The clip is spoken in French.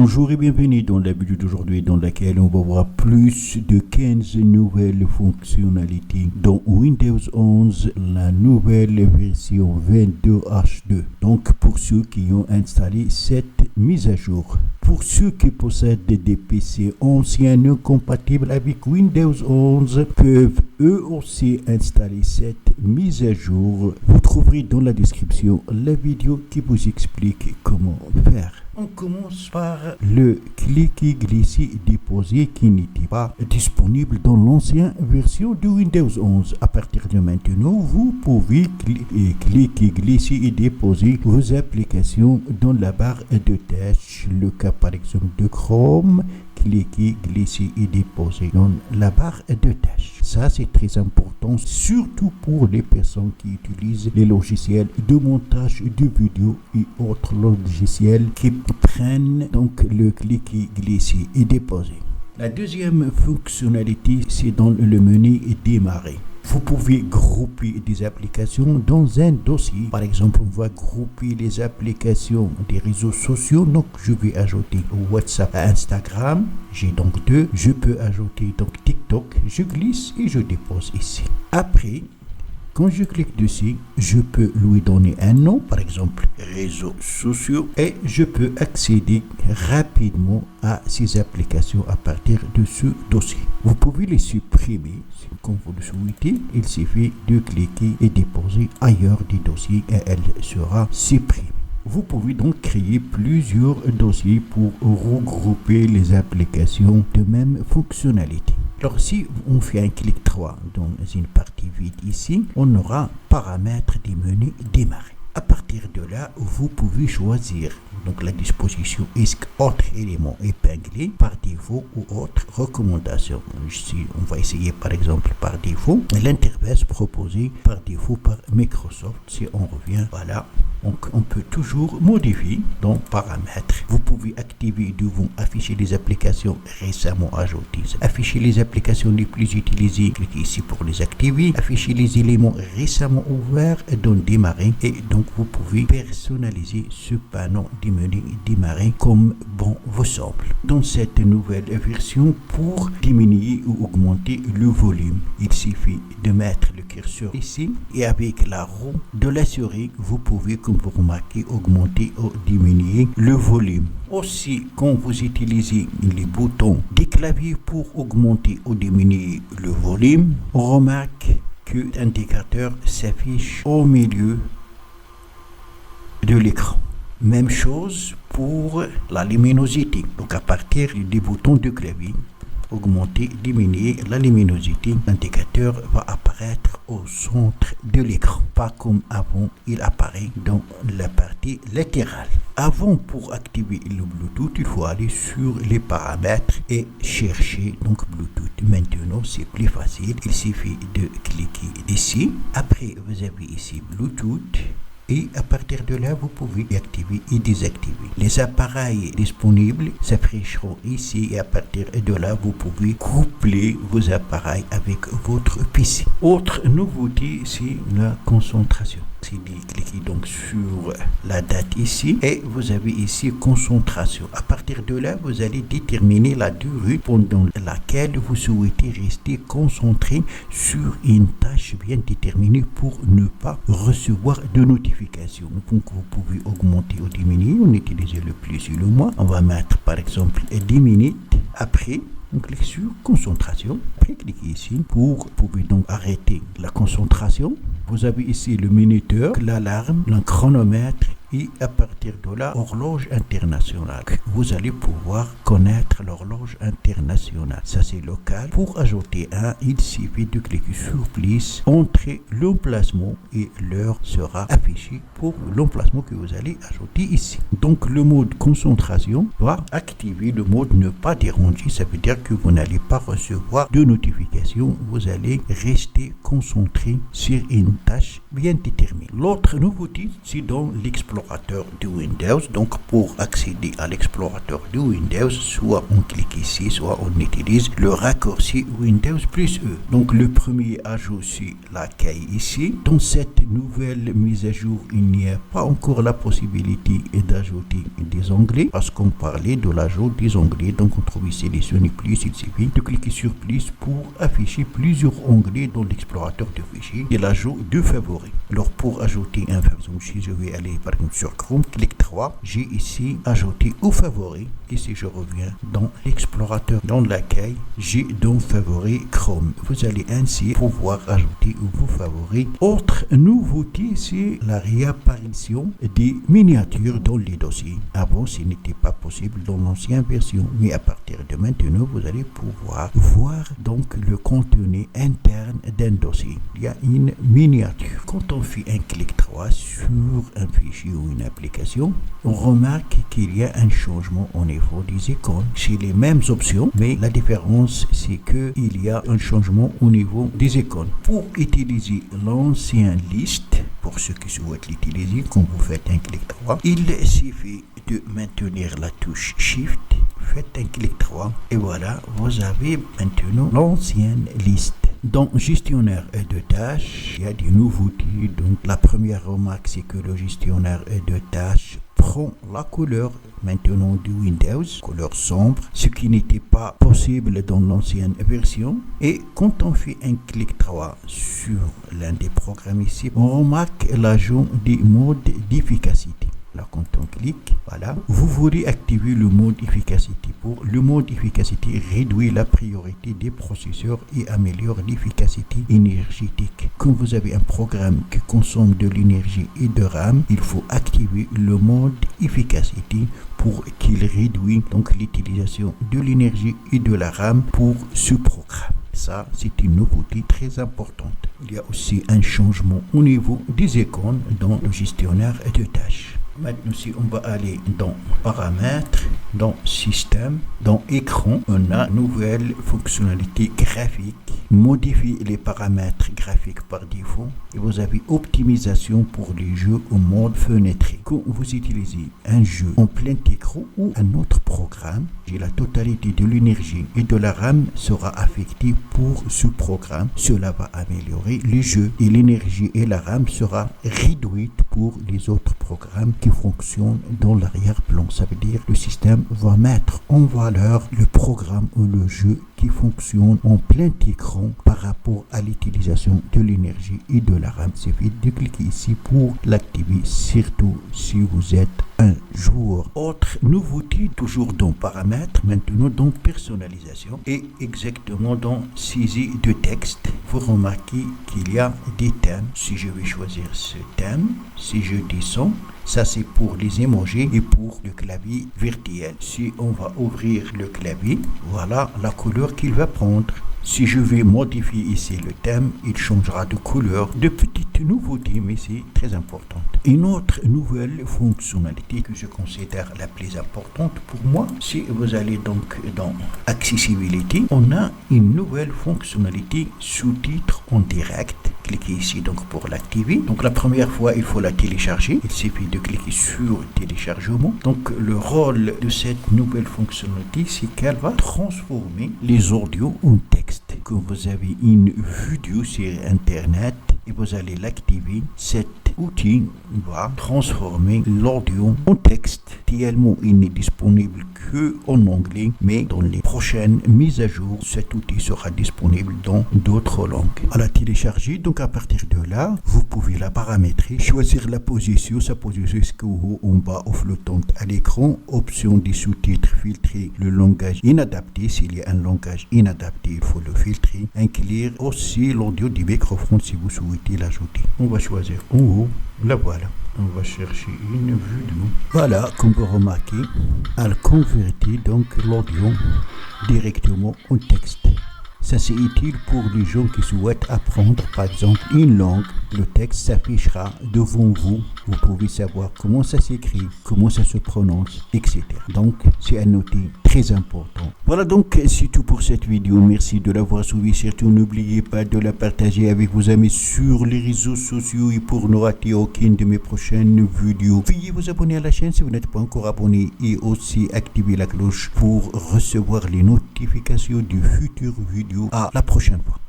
Bonjour et bienvenue dans la vidéo d'aujourd'hui dans laquelle on va voir plus de 15 nouvelles fonctionnalités dans Windows 11, la nouvelle version 22H2. Donc pour ceux qui ont installé cette mise à jour. Pour ceux qui possèdent des PC anciens non compatibles avec Windows 11 peuvent eux aussi installer cette mise à jour. Vous trouverez dans la description la vidéo qui vous explique comment faire. On commence par le cliquer, glisser, déposer qui n'était pas disponible dans l'ancienne version de Windows 11. À partir de maintenant, vous pouvez cliquer, glisser et déposer vos applications dans la barre de tâches. Le cas par exemple de Chrome, cliquer, glisser et déposer dans la barre de tâches. Ça, c'est très important, surtout pour les personnes qui utilisent les logiciels de montage de vidéos et autres logiciels qui prennent donc le cliquer, glisser et déposer. La deuxième fonctionnalité, c'est dans le menu démarrer. Vous pouvez grouper des applications dans un dossier. Par exemple, on va grouper les applications des réseaux sociaux. Donc, je vais ajouter WhatsApp à Instagram. J'ai donc deux. Je peux ajouter donc TikTok. Je glisse et je dépose ici. Après, quand je clique dessus, je peux lui donner un nom, par exemple réseaux sociaux, et je peux accéder rapidement à ces applications à partir de ce dossier. Vous pouvez les supprimer comme vous le souhaitez. Il suffit de cliquer et déposer ailleurs des dossiers et elle sera supprimée. Vous pouvez donc créer plusieurs dossiers pour regrouper les applications de même fonctionnalité. Alors si on fait un clic droit dans une partie vide ici, on aura paramètres du menu démarrer. À partir de là, vous pouvez choisir donc la disposition est autre élément épinglé par défaut ou autre recommandation. Ici, on va essayer par exemple par défaut l'interface proposée par défaut par Microsoft. Si on revient, voilà. Donc, on peut toujours modifier dans paramètres. Vous pouvez activer devant afficher les applications récemment ajoutées. Afficher les applications les plus utilisées. Cliquez ici pour les activer. Afficher les éléments récemment ouverts dans démarrer. Et donc, vous pouvez personnaliser ce panneau du menu démarrer comme bon vous semble. Dans cette nouvelle version, pour diminuer ou augmenter le volume, il suffit de mettre le curseur ici et avec la roue de la souris, vous pouvez, comme vous remarquez, augmenter ou diminuer le volume. Aussi, quand vous utilisez les boutons des claviers pour augmenter ou diminuer le volume, on remarque que l'indicateur s'affiche au milieu de l'écran. Même chose pour la luminosité. Donc à partir des boutons de clavier, augmenter, diminuer la luminosité, l'indicateur va apparaître au centre de l'écran. Pas comme avant, il apparaît dans la partie latérale. Avant, pour activer le Bluetooth, il faut aller sur les paramètres et chercher donc Bluetooth. Maintenant, c'est plus facile. Il suffit de cliquer ici. Après, vous avez ici Bluetooth. Et à partir de là, vous pouvez activer et désactiver. Les appareils disponibles s'afficheront ici et à partir de là, vous pouvez coupler vos appareils avec votre PC. Autre nouveauté, c'est la concentration. C'est de cliquer donc sur la date ici et vous avez ici concentration. À partir de là, vous allez déterminer la durée pendant laquelle vous souhaitez rester concentré sur une tâche bien déterminée pour ne pas recevoir de notifications. Donc vous pouvez augmenter ou diminuer. On utilise le plus et le moins. On va mettre par exemple 10 minutes. Après, on clique sur concentration. Après, cliquez ici pour vous pouvez donc arrêter la concentration. Vous avez ici le minuteur, l'alarme, le chronomètre et à partir de là, horloge internationale. Vous allez pouvoir connaître l'horloge internationale. Ça, c'est local. Pour ajouter un, il suffit de cliquer sur plus, entrer l'emplacement et l'heure sera affichée pour l'emplacement que vous allez ajouter ici. Donc, le mode concentration va activer le mode ne pas déranger. Ça veut dire que vous n'allez pas recevoir de notifications. Vous allez rester concentré sur une tâche bien déterminée. L'autre nouveauté, c'est dans l'exploration. l'explorateur de Windows. Donc pour accéder à l'explorateur de Windows, soit on clique ici, soit on utilise le raccourci Windows plus E. Donc le premier ajout, c'est l'accueil ici. Dans cette nouvelle mise à jour, il n'y a pas encore la possibilité d'ajouter des onglets parce qu'on parlait de l'ajout des onglets. Donc on trouve ici sélectionner plus, il suffit de cliquer sur plus pour afficher plusieurs onglets dans l'explorateur de fichiers et l'ajout de favoris. Alors pour ajouter un favori, si je vais aller par exemple sur Chrome, clic 3, j'ai ici ajouté aux favoris. Et si je reviens dans l'explorateur, dans l'accueil, j'ai dans favoris Chrome. Vous allez ainsi pouvoir ajouter vos favoris. Autre nouveauté, c'est la réapparition des miniatures dans les dossiers. Avant, ce n'était pas possible dans l'ancienne version, mais à partir de maintenant, vous allez pouvoir voir donc le contenu interne d'un dossier. Il y a une miniature. Quand on fait un clic droit sur un fichier ou une application, on remarque qu'il y a un changement au niveau des icônes. C'est les mêmes options, mais la différence, c'est qu'il y a un changement au niveau des icônes. Pour utiliser l'ancienne liste, pour ceux qui souhaitent l'utiliser, quand vous faites un clic droit, il suffit de maintenir la touche Shift, faites un clic droit et voilà, vous avez maintenant l'ancienne liste. Dans gestionnaire de tâches, il y a des nouveautés. Donc la première remarque, c'est que le gestionnaire de tâches prend la couleur maintenant de Windows, couleur sombre, ce qui n'était pas possible dans l'ancienne version. Et quand on fait un clic droit sur l'un des programmes ici, on remarque l'ajout des modes d'efficacité. Là, quand on clique, voilà, vous voulez activer le mode efficacité. Pour le mode efficacité, réduit la priorité des processeurs et améliore l'efficacité énergétique. Quand vous avez un programme qui consomme de l'énergie et de RAM, il faut activer le mode efficacité pour qu'il réduise donc l'utilisation de l'énergie et de la RAM pour ce programme. Ça, c'est une nouveauté très importante. Il y a aussi un changement au niveau des icônes dans le gestionnaire de tâches. Maintenant, si on va aller dans paramètres, dans système, dans écran, on a nouvelle fonctionnalité graphique. Modifier les paramètres graphiques par défaut. Et vous avez optimisation pour les jeux au mode fenêtré. Quand vous utilisez un jeu en plein écran ou un autre programme, la totalité de l'énergie et de la RAM sera affectée pour ce programme. Cela va améliorer les jeux et l'énergie et la RAM sera réduite pour les autres programmes qui fonctionnent dans l'arrière-plan. Ça veut dire que le système va mettre en valeur le programme ou le jeu qui fonctionne en plein écran par rapport à l'utilisation de l'énergie et de la RAM. Il suffit de cliquer ici pour l'activer, surtout si vous êtes un joueur. Autre nouveauté, toujours dans paramètres, maintenant dans personnalisation et exactement dans saisie de texte. Vous remarquez qu'il y a des thèmes. Si je vais choisir ce thème, si je descends, ça c'est pour les emojis et pour le clavier virtuel. Si on va ouvrir le clavier, voilà la couleur qu'il va prendre. Si je vais modifier ici le thème, il changera de couleur. De petites nouveautés, mais c'est très important. Une autre nouvelle fonctionnalité que je considère la plus importante pour moi, si vous allez donc dans accessibilité, on a une nouvelle fonctionnalité sous-titres en direct. Cliquez ici donc pour l'activer. Donc la première fois, il faut la télécharger. Il suffit de cliquer sur téléchargement. Donc le rôle de cette nouvelle fonctionnalité, c'est qu'elle va transformer les audios en texte. Quand vous avez une vidéo sur Internet et vous allez l'activer, cet outil va transformer l'audio en texte. Actuellement, il n'est disponible que en anglais, mais dans les prochaines mises à jour, cet outil sera disponible dans d'autres langues. À la télécharger, donc à partir de là, vous pouvez la paramétrer, choisir la position, sa position jusqu'au en bas ou flottante à l'écran, option des sous-titres, filtrer le langage inadapté. S'il y a un langage inadapté, il faut le filtrer. Inclure aussi l'audio du microphone si vous souhaitez l'ajouter. On va choisir en haut, la voilà. On va chercher une vidéo. Voilà, comme vous remarquez, elle convertit donc l'audio directement en texte. Ça c'est utile pour les gens qui souhaitent apprendre par exemple une langue le texte s'affichera devant vous. Vous pouvez savoir comment ça s'écrit, comment ça se prononce, etc. Donc, c'est à noter, très important. Voilà donc, c'est tout pour cette vidéo. Merci de l'avoir suivi. Surtout, n'oubliez pas de la partager avec vos amis sur les réseaux sociaux et pour ne rater aucune de mes prochaines vidéos. Veuillez vous abonner à la chaîne si vous n'êtes pas encore abonné et aussi activer la cloche pour recevoir les notifications de futures vidéos. À la prochaine fois.